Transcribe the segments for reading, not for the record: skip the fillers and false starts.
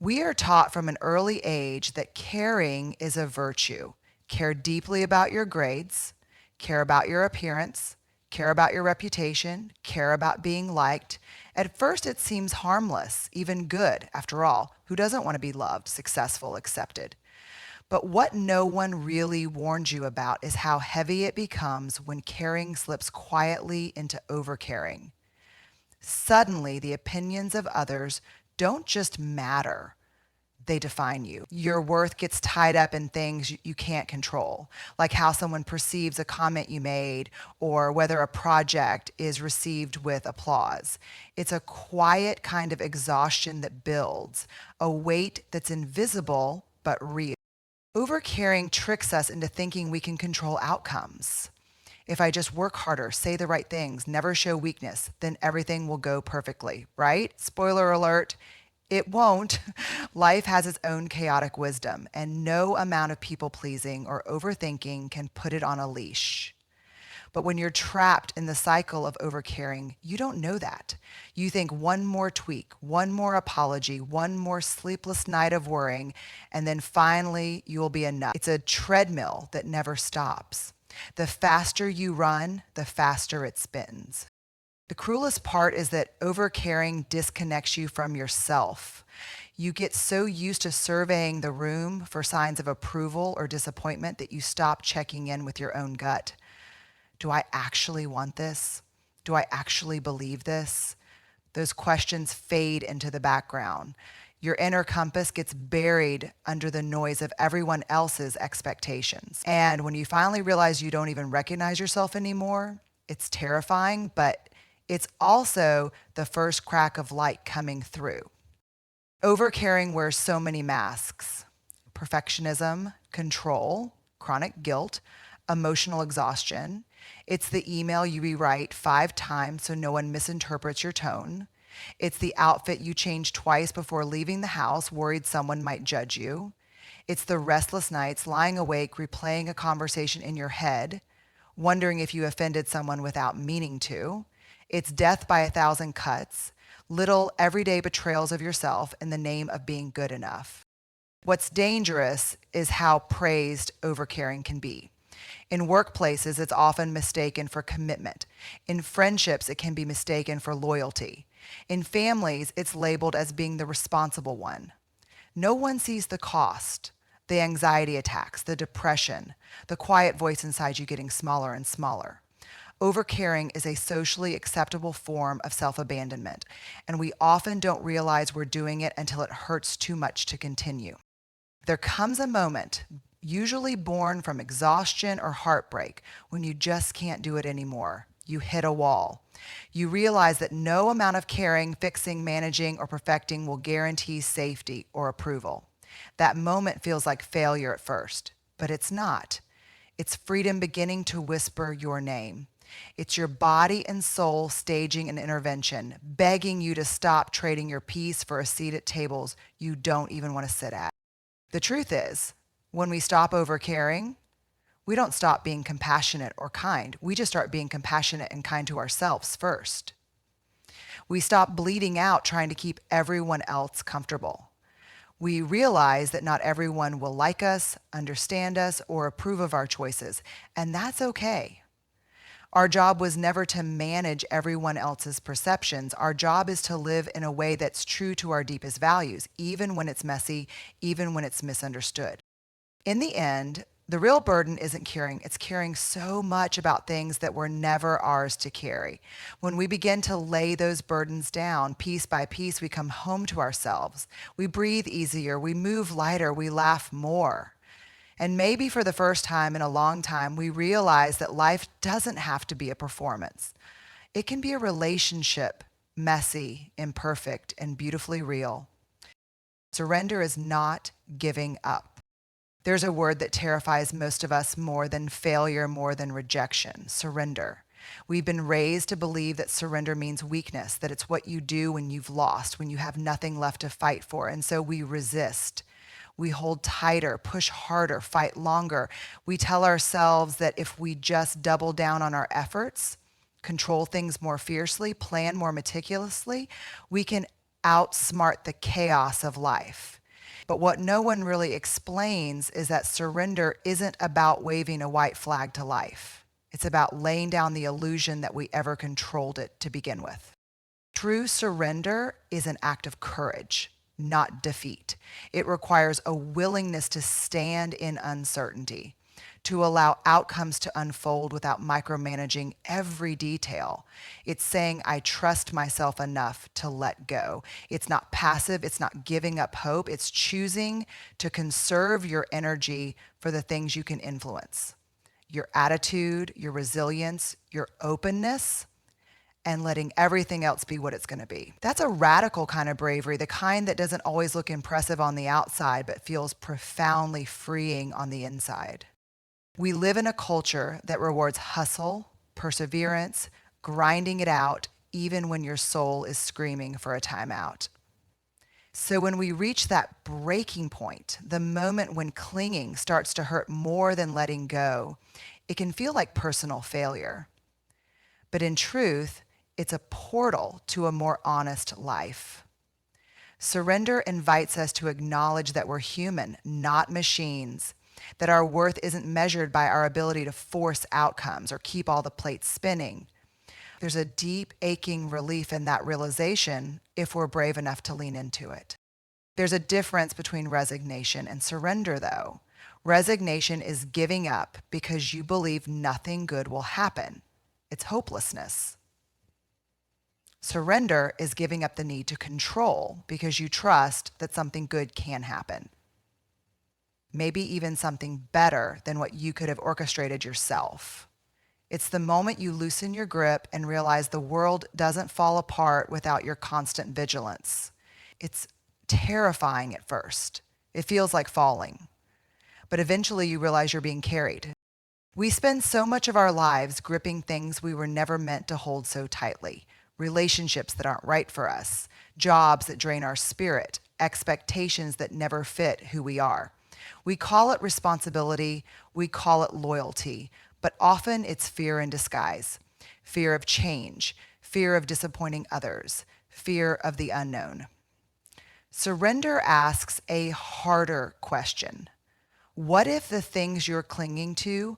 We are taught from an early age that caring is a virtue. Care deeply about your grades, care about your appearance, care about your reputation, care about being liked. At first, it seems harmless, even good. After all, who doesn't want to be loved, successful, accepted? But what no one really warned you about is how heavy it becomes when caring slips quietly into overcaring. Suddenly, the opinions of others don't just matter, they define you. Your worth gets tied up in things you can't control, like how someone perceives a comment you made or whether a project is received with applause. It's a quiet kind of exhaustion that builds, a weight that's invisible but real. Overcaring tricks us into thinking we can control outcomes. If I just work harder, say the right things, never show weakness, then everything will go perfectly, right? Spoiler alert, it won't. Life has its own chaotic wisdom, and no amount of people pleasing or overthinking can put it on a leash. But when you're trapped in the cycle of overcaring, you don't know that. You think one more tweak, one more apology, one more sleepless night of worrying, and then finally you'll be enough. It's a treadmill that never stops. The faster you run, the faster it spins. The cruelest part is that overcaring disconnects you from yourself. You get so used to surveying the room for signs of approval or disappointment that you stop checking in with your own gut. Do I actually want this? Do I actually believe this? Those questions fade into the background. Your inner compass gets buried under the noise of everyone else's expectations. And when you finally realize you don't even recognize yourself anymore, it's terrifying, but it's also the first crack of light coming through. Overcaring wears so many masks: perfectionism, control, chronic guilt, emotional exhaustion. It's the email you rewrite 5 times so no one misinterprets your tone. It's the outfit you change twice before leaving the house, worried someone might judge you. It's the restless nights lying awake, replaying a conversation in your head, wondering if you offended someone without meaning to. It's death by 1,000 cuts, little everyday betrayals of yourself in the name of being good enough. What's dangerous is how praised overcaring can be. In workplaces, it's often mistaken for commitment. In friendships, it can be mistaken for loyalty. In families, it's labeled as being the responsible one. No one sees the cost, the anxiety attacks, the depression, the quiet voice inside you getting smaller and smaller. Overcaring is a socially acceptable form of self-abandonment, and we often don't realize we're doing it until it hurts too much to continue. There comes a moment, usually born from exhaustion or heartbreak, when you just can't do it anymore. You hit a wall. You realize that no amount of caring, fixing, managing, or perfecting will guarantee safety or approval. That moment feels like failure at first, but it's not. It's freedom beginning to whisper your name. It's your body and soul staging an intervention, begging you to stop trading your peace for a seat at tables you don't even want to sit at. The truth is, when we stop overcaring, we don't stop being compassionate or kind. We just start being compassionate and kind to ourselves first. We stop bleeding out trying to keep everyone else comfortable. We realize that not everyone will like us, understand us, or approve of our choices, and that's okay. Our job was never to manage everyone else's perceptions. Our job is to live in a way that's true to our deepest values, even when it's messy, even when it's misunderstood. In the end, the real burden isn't caring. It's caring so much about things that were never ours to carry. When we begin to lay those burdens down, piece by piece, we come home to ourselves. We breathe easier, we move lighter, we laugh more. And maybe for the first time in a long time, we realize that life doesn't have to be a performance. It can be a relationship, messy, imperfect, and beautifully real. Surrender is not giving up. There's a word that terrifies most of us more than failure, more than rejection: surrender. We've been raised to believe that surrender means weakness, that it's what you do when you've lost, when you have nothing left to fight for. And so we resist. We hold tighter, push harder, fight longer. We tell ourselves that if we just double down on our efforts, control things more fiercely, plan more meticulously, we can outsmart the chaos of life. But what no one really explains is that surrender isn't about waving a white flag to life. It's about laying down the illusion that we ever controlled it to begin with. True surrender is an act of courage, not defeat. It requires a willingness to stand in uncertainty, to allow outcomes to unfold without micromanaging every detail. It's saying, I trust myself enough to let go. It's not passive, it's not giving up hope, it's choosing to conserve your energy for the things you can influence. Your attitude, your resilience, your openness, and letting everything else be what it's going to be. That's a radical kind of bravery, the kind that doesn't always look impressive on the outside, but feels profoundly freeing on the inside. We live in a culture that rewards hustle, perseverance, grinding it out, even when your soul is screaming for a timeout. So when we reach that breaking point, the moment when clinging starts to hurt more than letting go, it can feel like personal failure. But in truth, it's a portal to a more honest life. Surrender invites us to acknowledge that we're human, not machines, that our worth isn't measured by our ability to force outcomes or keep all the plates spinning. There's a deep, aching relief in that realization if we're brave enough to lean into it. There's a difference between resignation and surrender, though. Resignation is giving up because you believe nothing good will happen. It's hopelessness. Surrender is giving up the need to control because you trust that something good can happen. Maybe even something better than what you could have orchestrated yourself. It's the moment you loosen your grip and realize the world doesn't fall apart without your constant vigilance. It's terrifying at first. It feels like falling. But eventually you realize you're being carried. We spend so much of our lives gripping things we were never meant to hold so tightly. Relationships that aren't right for us, jobs that drain our spirit, expectations that never fit who we are. We call it responsibility, we call it loyalty, but often it's fear in disguise. Fear of change, fear of disappointing others, fear of the unknown. Surrender asks a harder question. What if the things you're clinging to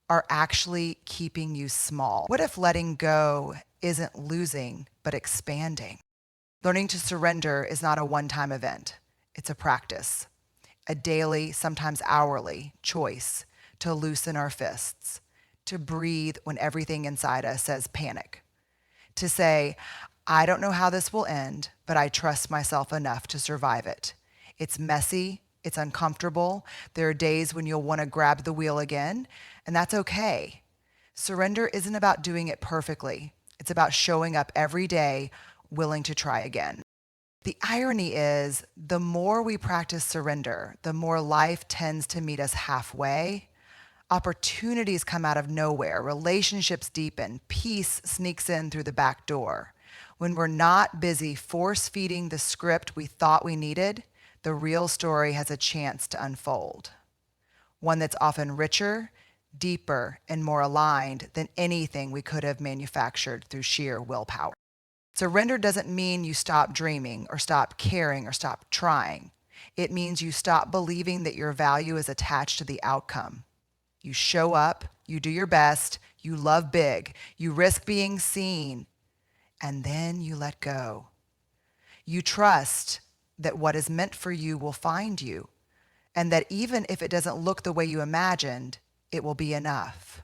are actually keeping you small? What if letting go isn't losing, but expanding? Learning to surrender is not a one-time event. It's a practice, a daily, sometimes hourly choice to loosen our fists, to breathe when everything inside us says panic, to say, I don't know how this will end, but I trust myself enough to survive it. It's messy, it's uncomfortable. There are days when you'll want to grab the wheel again, and that's okay. Surrender isn't about doing it perfectly. It's about showing up every day, willing to try again. The irony is, the more we practice surrender, the more life tends to meet us halfway. Opportunities come out of nowhere, relationships deepen, peace sneaks in through the back door. When we're not busy force-feeding the script we thought we needed, the real story has a chance to unfold. One that's often richer, deeper, and more aligned than anything we could have manufactured through sheer willpower. Surrender doesn't mean you stop dreaming or stop caring or stop trying. It means you stop believing that your value is attached to the outcome. You show up, you do your best, you love big, you risk being seen, and then you let go. You trust that what is meant for you will find you, and that even if it doesn't look the way you imagined, it will be enough.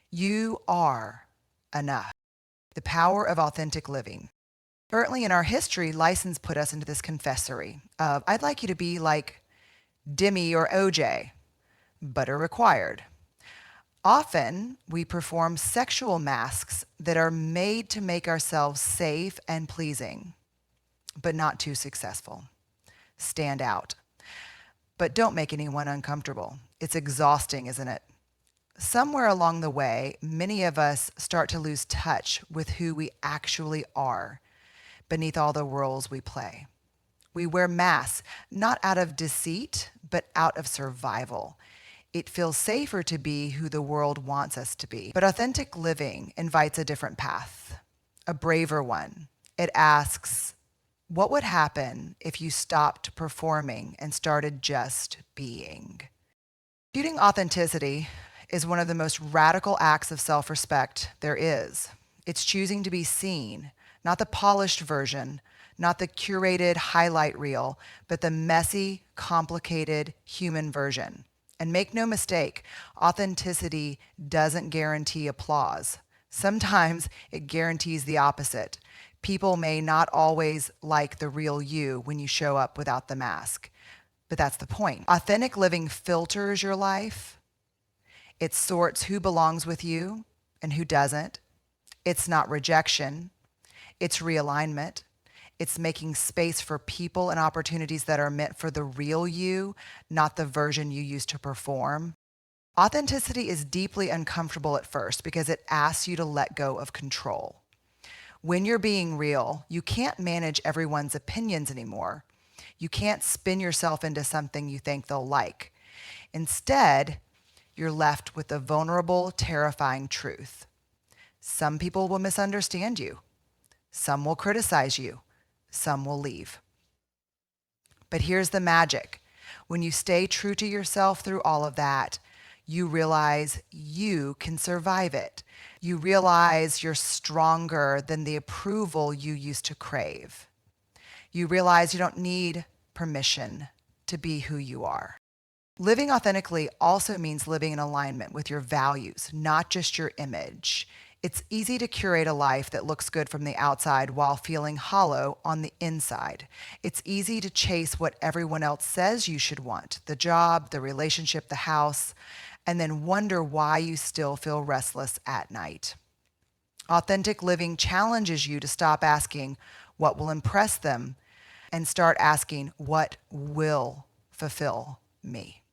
You are enough. The power of authentic living. Currently in our history, license put us into this confessory of, I'd like you to be like Demi or OJ, butter required. Often, we perform sexual masks that are made to make ourselves safe and pleasing, but not too successful. Stand out. But don't make anyone uncomfortable. It's exhausting, isn't it? Somewhere along the way, many of us start to lose touch with who we actually are beneath all the roles we play. We wear masks, not out of deceit, but out of survival. It feels safer to be who the world wants us to be. But authentic living invites a different path, a braver one. It asks, What would happen if you stopped performing and started just being? Choosing authenticity is one of the most radical acts of self-respect there is. It's choosing to be seen, not the polished version, not the curated highlight reel, but the messy, complicated human version. And make no mistake, authenticity doesn't guarantee applause. Sometimes it guarantees the opposite. People may not always like the real you when you show up without the mask. But that's the point. Authentic living filters your life. It sorts who belongs with you and who doesn't. It's not rejection. It's realignment. It's making space for people and opportunities that are meant for the real you, not the version you used to perform. Authenticity is deeply uncomfortable at first because it asks you to let go of control. When you're being real, you can't manage everyone's opinions anymore. You can't spin yourself into something you think they'll like. Instead, you're left with the vulnerable, terrifying truth. Some people will misunderstand you. Some will criticize you. Some will leave. But here's the magic. When you stay true to yourself through all of that, you realize you can survive it. You realize you're stronger than the approval you used to crave. You realize you don't need permission to be who you are. Living authentically also means living in alignment with your values, not just your image. It's easy to curate a life that looks good from the outside while feeling hollow on the inside. It's easy to chase what everyone else says you should want, the job, the relationship, the house, and then wonder why you still feel restless at night. Authentic living challenges you to stop asking what will impress them and start asking what will fulfill me.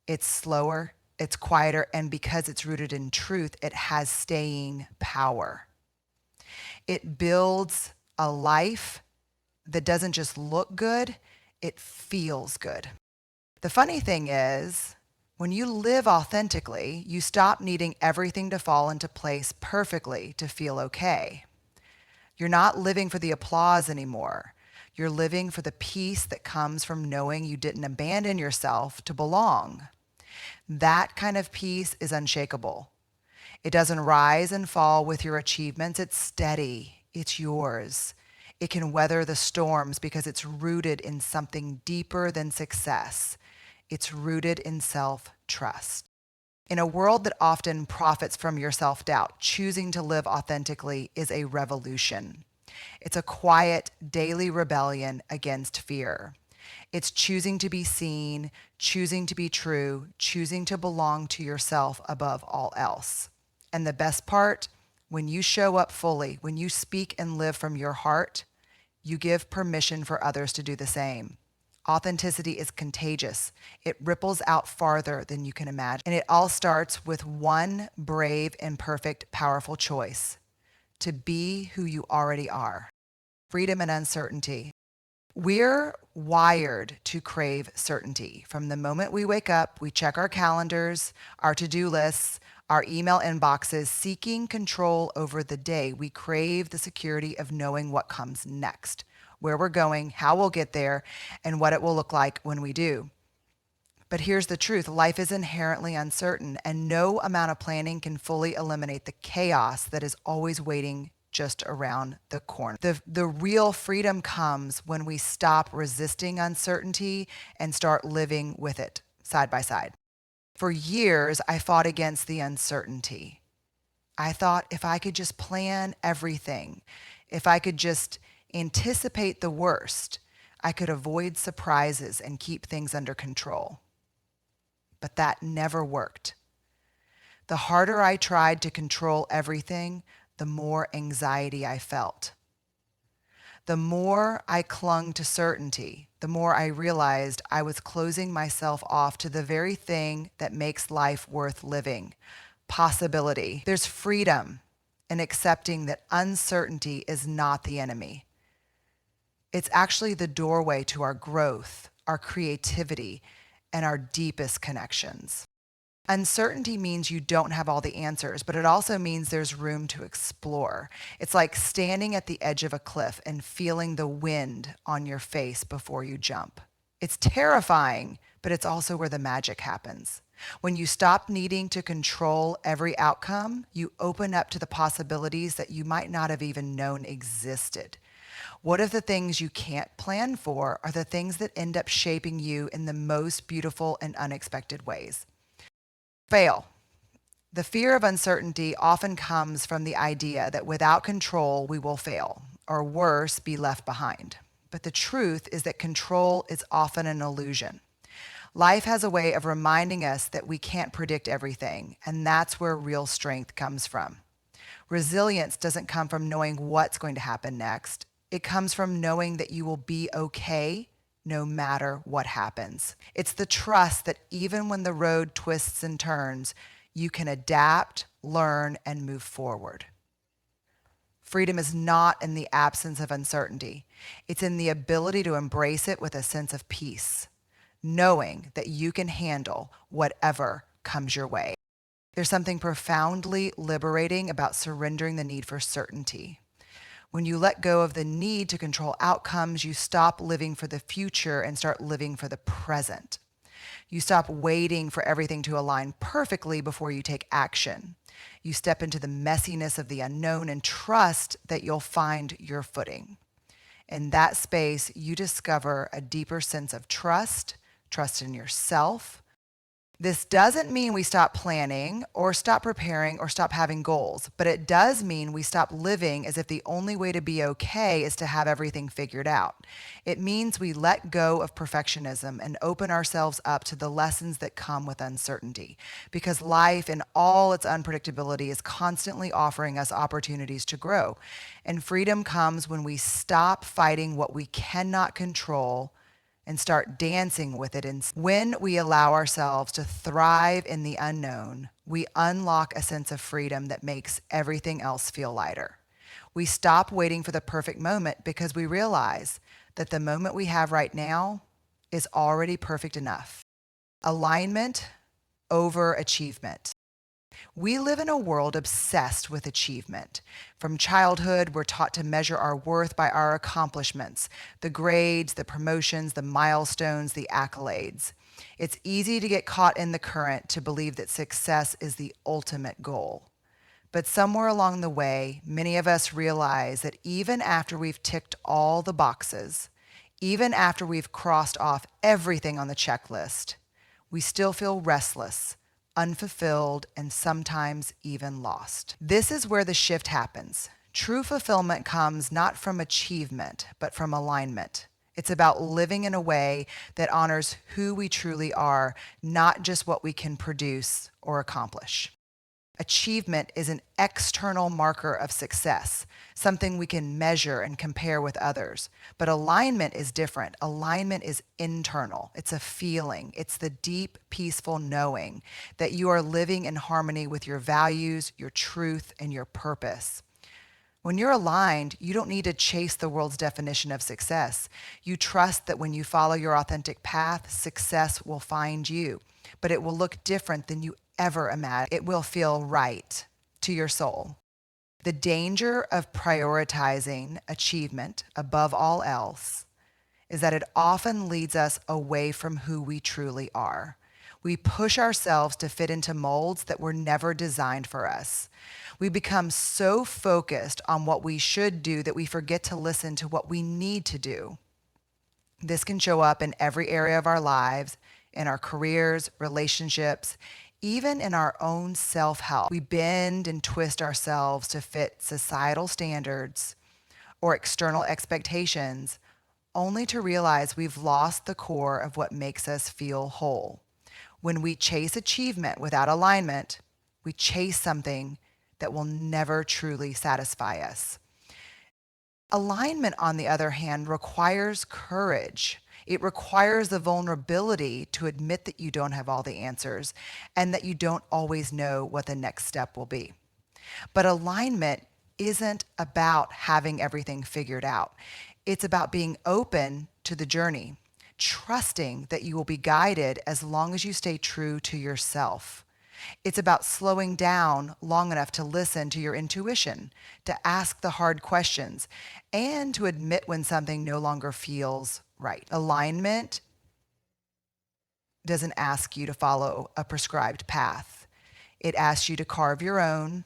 It's slower, it's quieter, and because it's rooted in truth, it has staying power. It builds a life that doesn't just look good, it feels good. The funny thing is, when you live authentically, you stop needing everything to fall into place perfectly to feel okay. You're not living for the applause anymore. You're living for the peace that comes from knowing you didn't abandon yourself to belong. That kind of peace is unshakable. It doesn't rise and fall with your achievements. It's steady. It's yours. It can weather the storms because it's rooted in something deeper than success. It's rooted in self-trust. In a world that often profits from your self-doubt, choosing to live authentically is a revolution. It's a quiet, daily rebellion against fear. It's choosing to be seen, choosing to be true, choosing to belong to yourself above all else. And the best part, when you show up fully, when you speak and live from your heart, you give permission for others to do the same. Authenticity is contagious. It ripples out farther than you can imagine. And it all starts with one brave, imperfect, powerful choice: to be who you already are. Freedom and uncertainty. We're wired to crave certainty. From the moment we wake up, we check our calendars, our to-do lists, our email inboxes, seeking control over the day. We crave the security of knowing what comes next, where we're going, how we'll get there, and what it will look like when we do. But here's the truth. Life is inherently uncertain, and no amount of planning can fully eliminate the chaos that is always waiting just around the corner. The real freedom comes when we stop resisting uncertainty and start living with it side by side. For years, I fought against the uncertainty. I thought if I could just plan everything, if I could just anticipate the worst, I could avoid surprises and keep things under control. But that never worked. The harder I tried to control everything, the more anxiety I felt. The more I clung to certainty, the more I realized I was closing myself off to the very thing that makes life worth living: possibility. There's freedom in accepting that uncertainty is not the enemy. It's actually the doorway to our growth, our creativity, and our deepest connections. Uncertainty means you don't have all the answers, but it also means there's room to explore. It's like standing at the edge of a cliff and feeling the wind on your face before you jump. It's terrifying, but it's also where the magic happens. When you stop needing to control every outcome, you open up to the possibilities that you might not have even known existed. What if the things you can't plan for are the things that end up shaping you in the most beautiful and unexpected ways? Fail. The fear of uncertainty often comes from the idea that without control, we will fail, or worse, be left behind. But the truth is that control is often an illusion. Life has a way of reminding us that we can't predict everything, and that's where real strength comes from. Resilience doesn't come from knowing what's going to happen next. It comes from knowing that you will be okay no matter what happens. It's the trust that even when the road twists and turns, you can adapt, learn, and move forward. Freedom is not in the absence of uncertainty. It's in the ability to embrace it with a sense of peace, knowing that you can handle whatever comes your way. There's something profoundly liberating about surrendering the need for certainty. When you let go of the need to control outcomes, you stop living for the future and start living for the present. You stop waiting for everything to align perfectly before you take action. You step into the messiness of the unknown and trust that you'll find your footing. In that space, you discover a deeper sense of trust in yourself. This doesn't mean we stop planning or stop preparing or stop having goals, but it does mean we stop living as if the only way to be okay is to have everything figured out. It means we let go of perfectionism and open ourselves up to the lessons that come with uncertainty, because life in all its unpredictability is constantly offering us opportunities to grow. And freedom comes when we stop fighting what we cannot control and start dancing with it. And when we allow ourselves to thrive in the unknown, we unlock a sense of freedom that makes everything else feel lighter. We stop waiting for the perfect moment because we realize that the moment we have right now is already perfect enough. Alignment over achievement. We live in a world obsessed with achievement. From childhood, we're taught to measure our worth by our accomplishments, the grades, the promotions, the milestones, the accolades. It's easy to get caught in the current to believe that success is the ultimate goal. But somewhere along the way, many of us realize that even after we've ticked all the boxes, even after we've crossed off everything on the checklist, we still feel restless, unfulfilled, and sometimes even lost. This is where the shift happens. True fulfillment comes not from achievement, but from alignment. It's about living in a way that honors who we truly are, not just what we can produce or accomplish. Achievement is an external marker of success, something we can measure and compare with others. But alignment is different. Alignment is internal. It's a feeling. It's the deep, peaceful knowing that you are living in harmony with your values, your truth, and your purpose. When you're aligned, you don't need to chase the world's definition of success. You trust that when you follow your authentic path, success will find you, but it will look different than you ever imagined. It will feel right to your soul. The danger of prioritizing achievement above all else is that it often leads us away from who we truly are. We push ourselves to fit into molds that were never designed for us. We become so focused on what we should do that we forget to listen to what we need to do. This can show up in every area of our lives, in our careers, relationships, even in our own self-help. We bend and twist ourselves to fit societal standards or external expectations, only to realize we've lost the core of what makes us feel whole. When we chase achievement without alignment, we chase something that will never truly satisfy us. Alignment, on the other hand, requires courage. It requires the vulnerability to admit that you don't have all the answers and that you don't always know what the next step will be. But alignment isn't about having everything figured out. It's about being open to the journey, trusting that you will be guided as long as you stay true to yourself. It's about slowing down long enough to listen to your intuition, to ask the hard questions, and to admit when something no longer feels right. Alignment doesn't ask you to follow a prescribed path. It asks you to carve your own.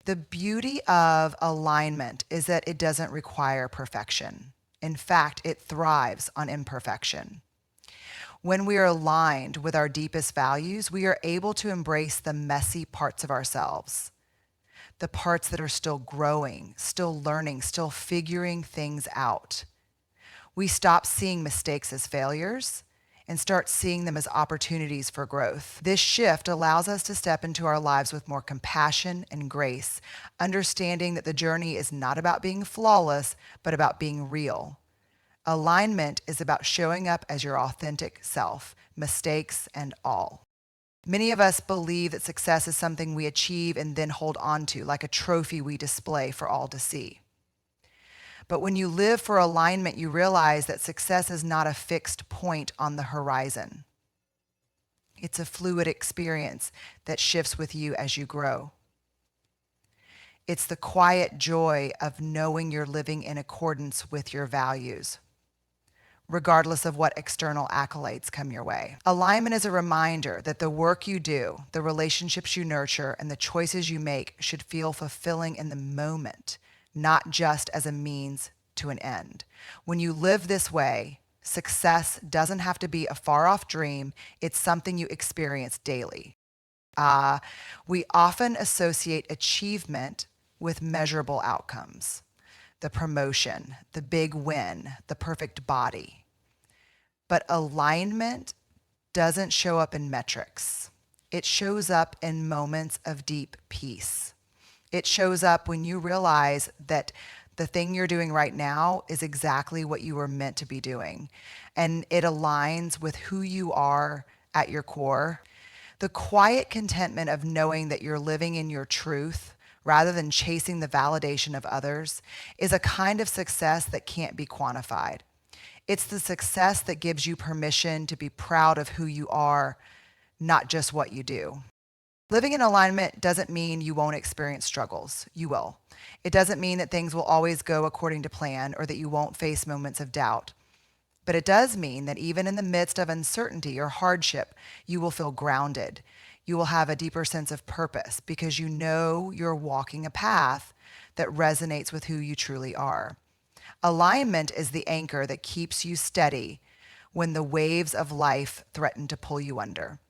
The beauty of alignment is that it doesn't require perfection. In fact, it thrives on imperfection. When we are aligned with our deepest values, we are able to embrace the messy parts of ourselves, the parts that are still growing, still learning, still figuring things out. We stop seeing mistakes as failures and start seeing them as opportunities for growth. This shift allows us to step into our lives with more compassion and grace, understanding that the journey is not about being flawless, but about being real. Alignment is about showing up as your authentic self, mistakes and all. Many of us believe that success is something we achieve and then hold on to, like a trophy we display for all to see. But when you live for alignment, you realize that success is not a fixed point on the horizon. It's a fluid experience that shifts with you as you grow. It's the quiet joy of knowing you're living in accordance with your values, regardless of what external accolades come your way. Alignment is a reminder that the work you do, the relationships you nurture, and the choices you make should feel fulfilling in the moment, not just as a means to an end. When you live this way, success doesn't have to be a far-off dream. It's something you experience daily. We often associate achievement with measurable outcomes: the promotion, the big win, the perfect body. But alignment doesn't show up in metrics. It shows up in moments of deep peace. It shows up when you realize that the thing you're doing right now is exactly what you were meant to be doing, and it aligns with who you are at your core. The quiet contentment of knowing that you're living in your truth rather than chasing the validation of others is a kind of success that can't be quantified. It's the success that gives you permission to be proud of who you are, not just what you do. Living in alignment doesn't mean you won't experience struggles. You will. It doesn't mean that things will always go according to plan or that you won't face moments of doubt. But it does mean that even in the midst of uncertainty or hardship, you will feel grounded. You will have a deeper sense of purpose because you know you're walking a path that resonates with who you truly are. Alignment is the anchor that keeps you steady when the waves of life threaten to pull you under.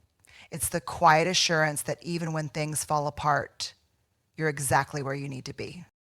It's the quiet assurance that even when things fall apart, you're exactly where you need to be.